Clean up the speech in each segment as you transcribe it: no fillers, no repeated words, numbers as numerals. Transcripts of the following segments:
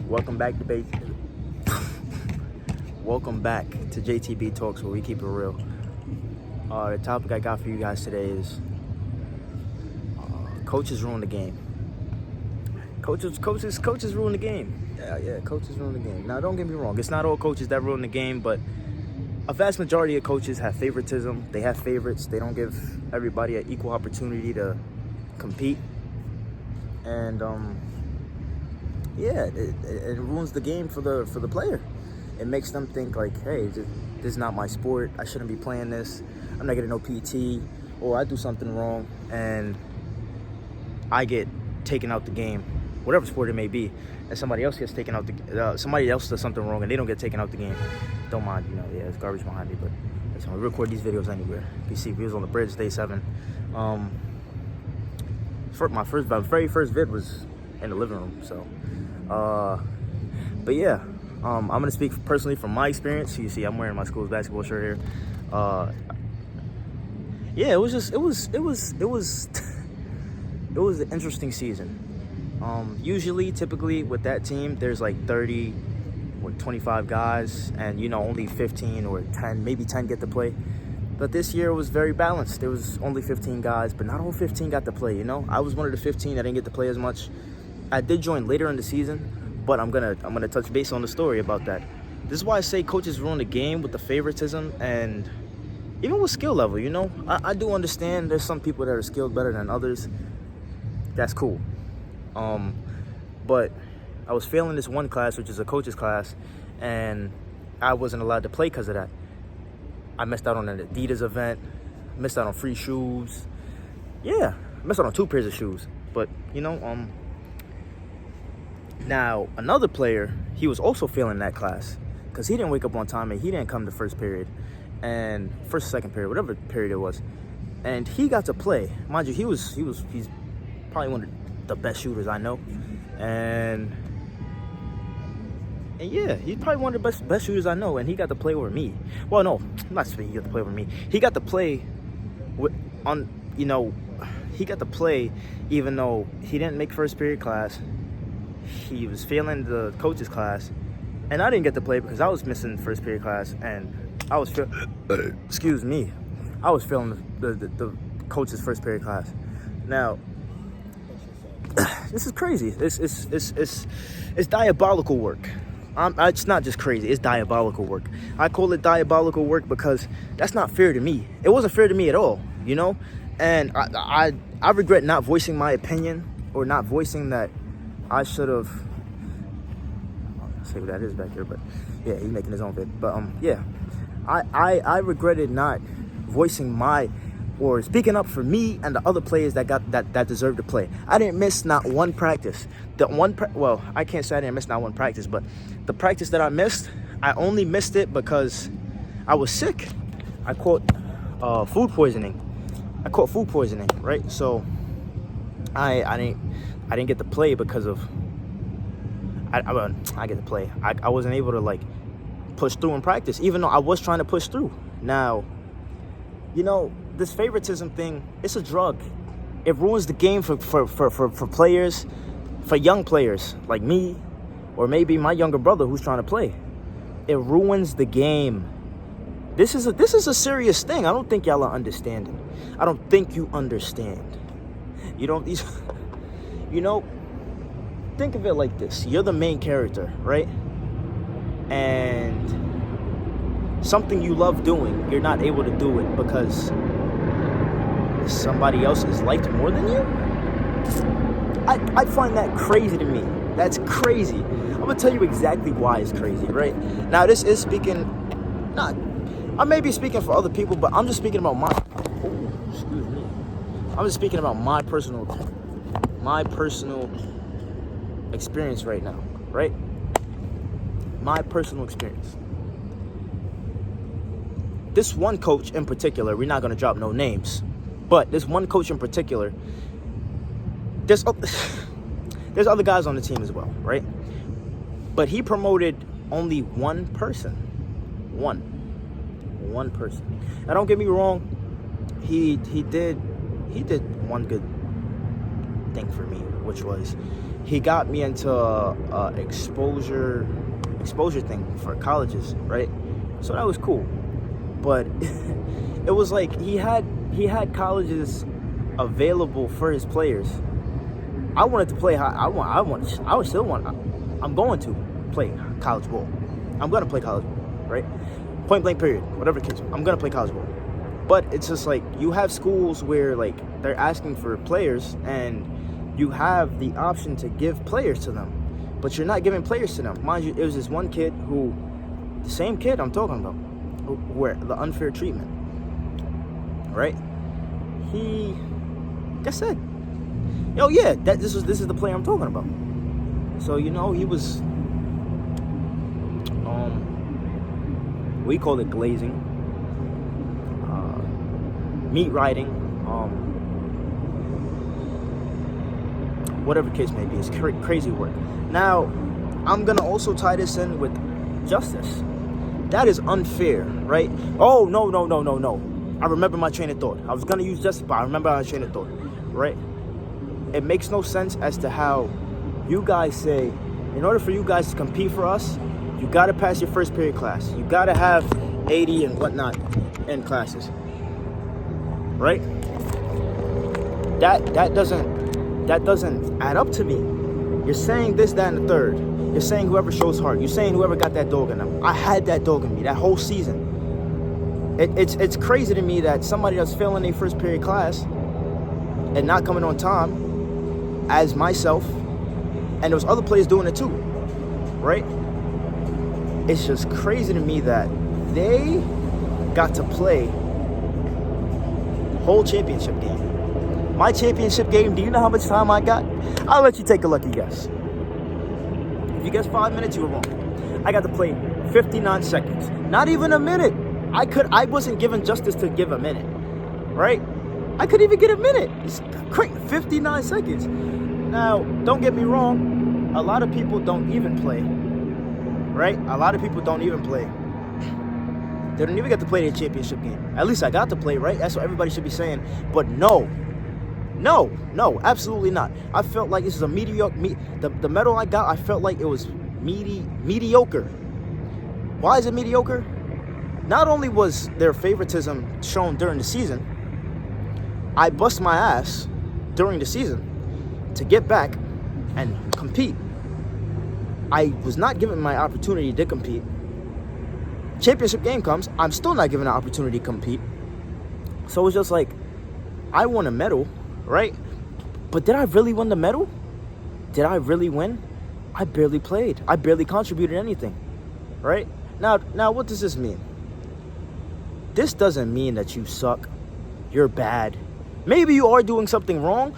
Welcome back to Welcome back to JTB Talks, where we keep it real. The topic I got for you guys today is coaches ruin the game. Coaches ruin the game. Yeah, coaches ruin the game. Now, don't get me wrong. It's not all coaches that ruin the game, but a vast majority of coaches have favoritism. They have favorites. They don't give everybody an equal opportunity to compete. And it ruins the game for the player. It makes them think like, hey, this is not my sport. I shouldn't be playing this. I'm not getting no PT, or I do something wrong and I get taken out the game, whatever sport it may be, and somebody else gets taken out somebody else does something wrong and they don't get taken out the game. Don't mind, it's garbage behind me, but listen, we record these videos anywhere. You see, we was on the bridge day 7. My very first vid was in the living room. So, but yeah, I'm gonna speak personally from my experience. You see, I'm wearing my school's basketball shirt here. Yeah, it was an interesting season. Typically with that team, there's like 30 or 25 guys, and only 15 or 10, maybe 10 get to play. But this year it was very balanced. There was only 15 guys, but not all 15 got to play. I was one of the 15 that didn't get to play as much. I did join later in the season, but I'm gonna touch base on the story about that. This is why I say coaches ruin the game with the favoritism and even with skill level. I do understand there's some people that are skilled better than others. That's cool. But I was failing this one class, which is a coach's class, and I wasn't allowed to play because of that. I missed out on an Adidas event, missed out on free shoes. Yeah, missed out on 2 pairs of shoes. But, now another player, he was also failing that class because he didn't wake up on time and he didn't come to first period and second period, whatever period it was. And he got to play. Mind you, he's probably one of the best shooters I know. And yeah, he's probably one of the best shooters I know, and he got to play over me. Well, no, I'm not saying he got to play over me. He got to play he got to play even though he didn't make first period class. He was failing the coach's class, and I didn't get to play because I was missing first period class, and I was excuse me, I was failing the coach's first period class. Now, this is crazy. It's diabolical work. It's not just crazy, it's diabolical work. I call it diabolical work because that's not fair to me. It wasn't fair to me at all, And I regret not voicing my opinion, or not voicing that I should have. I'll say what that is back here, but yeah, he's making his own vid. But yeah, I regretted not voicing or speaking up for me and the other players that deserved to play. I didn't miss not one practice. Well, I can't say I didn't miss not one practice, but the practice that I missed, I only missed it because I was sick. I caught food poisoning. Right? So I didn't get to play because of I get to play. I wasn't able to push through in practice, even though I was trying to push through. Now, this favoritism thing, it's a drug. It ruins the game for players, for young players like me, or maybe my younger brother who's trying to play. It ruins the game. This is a serious thing. I don't think y'all are understanding. I don't think you understand. Think of it like this. You're the main character, right? And something you love doing, you're not able to do it because somebody else is liked more than you? I find that crazy to me. That's crazy. I'm gonna tell you exactly why it's crazy, right? Now, this is I may be speaking for other people, but I'm just speaking about I'm just speaking about my personal experience right now, right? My personal experience. This one coach in particular, we're not going to drop no names, but this one coach in particular, there's other guys on the team as well, right? But he promoted only one person. One person. Now, don't get me wrong, he did one good thing for me, which was he got me into a exposure thing for colleges, right? So that was cool. But it was like he had colleges available for his players. I wanted to play. I'm going to play college ball. I'm going to play college ball, right? Point blank period. Whatever the case. I'm going to play college ball. But it's just like you have schools where like they're asking for players and you have the option to give players to them, but you're not giving players to them. Mind you, it was this one kid who, the same kid I'm talking about, where the unfair treatment, right? He, like I said, yo, yeah, this is the player I'm talking about. So he was, we call it glazing, meat riding, whatever the case may be. It's crazy work. Now, I'm going to also tie this in with justice. That is unfair, right? Oh, no. I remember my train of thought. I was going to use justice, but I remember my train of thought, right? It makes no sense as to how you guys say, in order for you guys to compete for us, you got to pass your first period class. You got to have 80 and whatnot in classes, right? That doesn't add up to me. You're saying this, that, and the third. You're saying whoever shows heart. You're saying whoever got that dog in them. I had that dog in me that whole season. It's crazy to me that somebody that's failing their first period class and not coming on time, as myself, and those other players doing it too, right? It's just crazy to me that they got to play whole championship game. My championship game, do you know how much time I got? I'll let you take a lucky guess. If you guess 5 minutes, you were wrong. I got to play 59 seconds. Not even a minute. I wasn't given justice to give a minute, right? I couldn't even get a minute. It's quick, 59 seconds. Now, don't get me wrong. A lot of people don't even play, right? A lot of people don't even play. They don't even get to play their championship game. At least I got to play, right? That's what everybody should be saying. But no, absolutely not. I felt like this is a mediocre. The medal I got, I felt like it was mediocre. Why is it mediocre? Not only was their favoritism shown during the season, I bust my ass during the season to get back and compete. I was not given my opportunity to compete. Championship game comes, I'm still not given an opportunity to compete. So it's just like, I won a medal, right? But did I really win the medal? Did I really win? I barely played. I barely contributed anything, right? Now, what does this mean? This doesn't mean that you suck. You're bad. Maybe you are doing something wrong,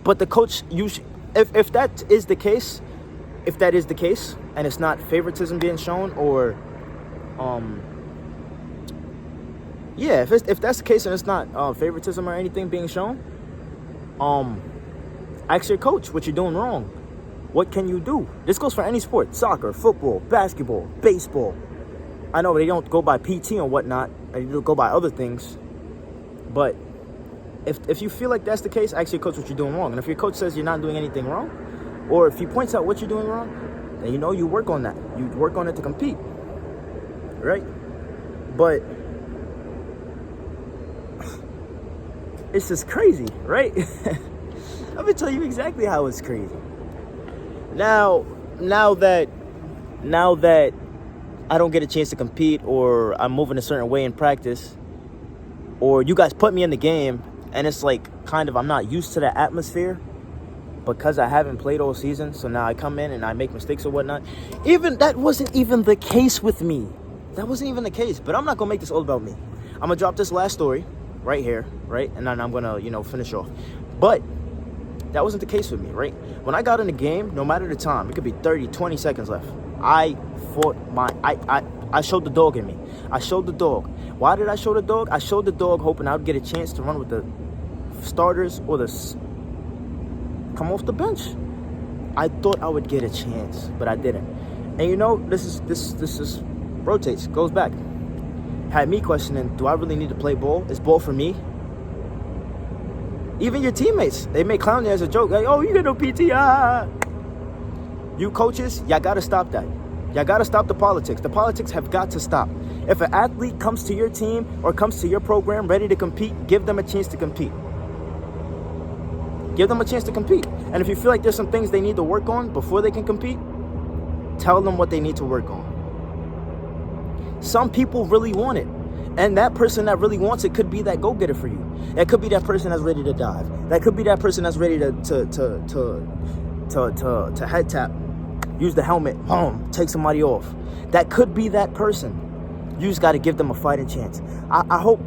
but the coach, if that is the case, and it's not favoritism being shown, or, if that's the case and it's not favoritism or anything being shown, ask your coach what you're doing wrong. What can you do? This goes for any sport: soccer, football, basketball, baseball. I know they don't go by PT and whatnot, they do go by other things, but if you feel like that's the case, ask your coach what you're doing wrong. And if your coach says you're not doing anything wrong, or if he points out what you're doing wrong, then you work on that. You work on it to compete, right? But it's just crazy, right? I'm gonna tell you exactly how it's crazy. Now that I don't get a chance to compete, or I'm moving a certain way in practice, or you guys put me in the game and it's like kind of I'm not used to the atmosphere because I haven't played all season, so now I come in and I make mistakes or whatnot. Even that wasn't even the case with me. That wasn't even the case. But I'm not gonna make this all about me. I'm gonna drop this last story right here, right? And then I'm gonna, finish off. But that wasn't the case with me, right? When I got in the game, no matter the time, it could be 30, 20 seconds left, I showed the dog in me. I showed the dog. Why did I show the dog? I showed the dog hoping I would get a chance to run with the starters or come off the bench. I thought I would get a chance, but I didn't. And this is rotates, goes back. Had me questioning, do I really need to play ball? Is ball for me? Even your teammates, they may clown you as a joke, like, oh, you get no PT, You coaches, y'all got to stop that. Y'all got to stop the politics. The politics have got to stop. If an athlete comes to your team or comes to your program ready to compete, give them a chance to compete. Give them a chance to compete. And if you feel like there's some things they need to work on before they can compete, tell them what they need to work on. Some people really want it. And that person that really wants it could be that go-getter for you. That could be that person that's ready to dive. That could be that person that's ready to head tap, use the helmet, boom, take somebody off. That could be that person. You just got to give them a fighting chance. I hope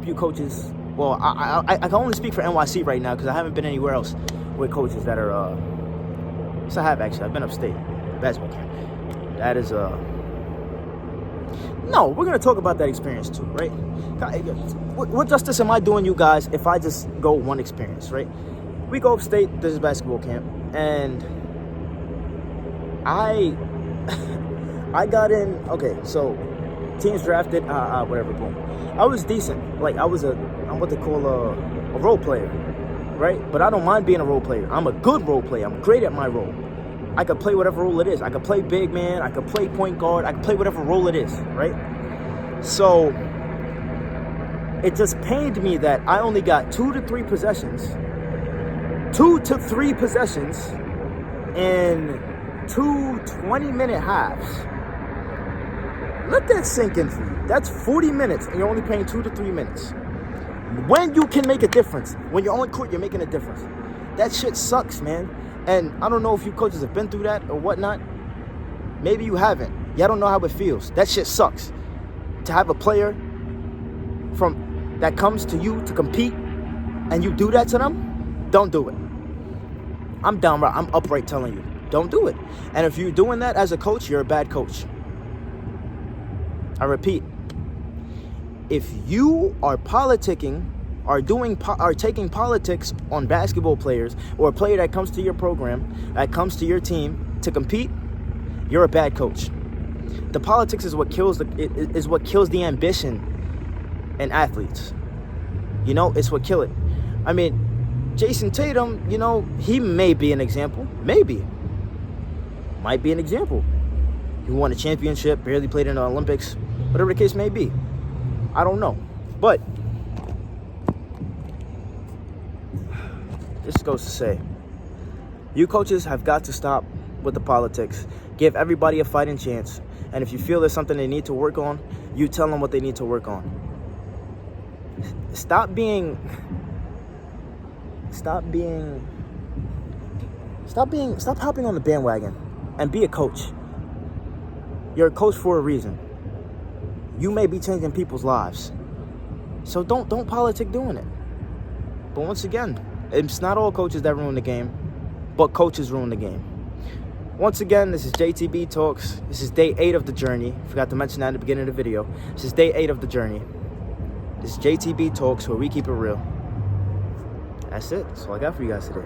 you coaches. Well, I can only speak for NYC right now because I haven't been anywhere else with coaches that are. Yes, I have actually. I've been upstate, basketball camp. That is No, we're gonna talk about that experience too, right? What justice am I doing you guys if I just go one experience, right? We go upstate. This is basketball camp, and I got in. Okay, so teams drafted, whatever, boom. I was decent. Like I'm what they call a role player, right? But I don't mind being a role player. I'm a good role player. I'm great at my role. I could play whatever role it is. I could play big man. I could play point guard. I could play whatever role it is, right? So it just pained me that I only got 2 to 3 possessions. 2 to 3 possessions in 2 20-minute halves. Let that sink in for you. That's 40 minutes, and you're only playing 2 to 3 minutes. When you can make a difference, when you're on court, you're making a difference. That shit sucks, man. And I don't know if you coaches have been through that or whatnot. Maybe you haven't. Y'all don't know how it feels. That shit sucks. To have a player that comes to you to compete, and you do that to them, don't do it. I'm upright telling you, don't do it. And if you're doing that as a coach, you're a bad coach. I repeat, if you are politicking, are taking politics on basketball players or a player that comes to your program, that comes to your team to compete, you're a bad coach. The politics is what kills the ambition in athletes. You know, it's what kills it. I mean, Jason Tatum, you know, he may be an example. Maybe. Might be an example. He won a championship, barely played in the Olympics, whatever the case may be. I don't know. But this goes to say, you coaches have got to stop with the politics. Give everybody a fighting chance. And if you feel there's something they need to work on, you tell them what they need to work on. Stop hopping on the bandwagon and be a coach. You're a coach for a reason. You may be changing people's lives. So don't politic doing it. But once again, it's not all coaches that ruin the game, but coaches ruin the game. Once again, this is JTB Talks. This is day 8 of the journey. Forgot to mention that at the beginning of the video. This is day 8 of the journey. This is JTB Talks, where we keep it real. That's it. That's all I got for you guys today.